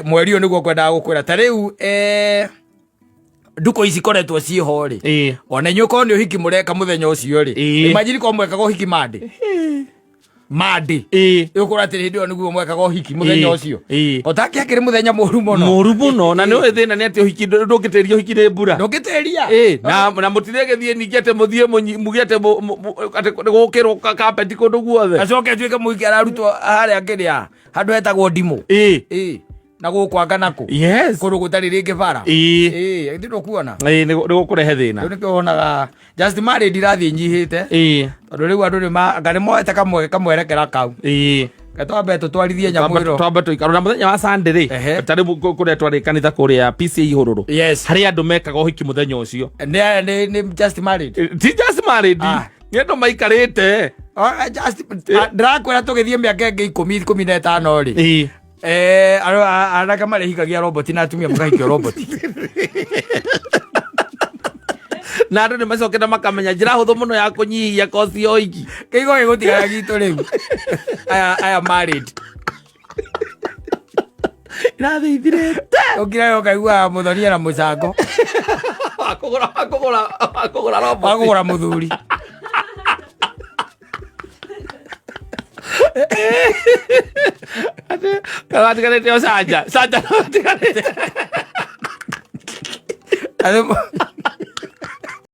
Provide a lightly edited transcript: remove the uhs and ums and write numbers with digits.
mweri ũyũ nĩguo kwendaga gũkwĩra ta rĩu nduko ici koretwo ciho rĩ ona inyuĩ korwo nĩ ũhiki mũreka mũthenya ũcio rĩ imagine korwo mwekaga ũhiki mandi ũkora atĩ hĩndĩ ĩyo nĩguo mwekaga ũhiki mũthenya ũcio otake akĩrĩ mũthenya mũru mũno na nĩ thĩna nĩ atĩ ũhiki ndũngĩtĩria ũhiki nĩ mbura ndũngĩtĩria na mũtirĩ gĩthiĩ ningĩ atĩ mũthiĩ muge atĩ gũkĩrwo kapeti kũndũ guothe acoke atuĩke mũhiki ararutwo harĩa kĩrĩa handũ hetagwo ndimũ na gũkwanga nakũ kũndũ gũtarĩ rĩngĩ bara ndĩrwo kuona nĩ gũkũrehe thĩna rĩu nĩkĩo wonaga just marriage irathiĩ nyihĩte tondũ rĩu andũ nĩ moete kamwerekera kau twambe tũtwarithie nyamũ ĩno twambe tũikarwo na mũthenya wa Sunday rĩ tarĩ kũrĩa twarĩ kanitha kũrĩa PCA Ihũrũrũ harĩ andũ mekaga ũhiki mũthenya ũcio nĩ just married ti just married nĩ andũ maikarĩte ndĩrakwĩra tũgĩthiĩ mĩaka ĩngĩ 10-15 rĩ anake marehikagia roboti na atumia makahikio roboti na andũ nĩ macokete makamenya njĩra hũthũ mũno ya kũnyihia kosi ya ũhiki kĩigo gĩgũtigara gitũ rĩu aya married irathithirĩte ũkira ũkaigua mũthonia na mũcango wakũgũra mũthuri gatigarĩte o canja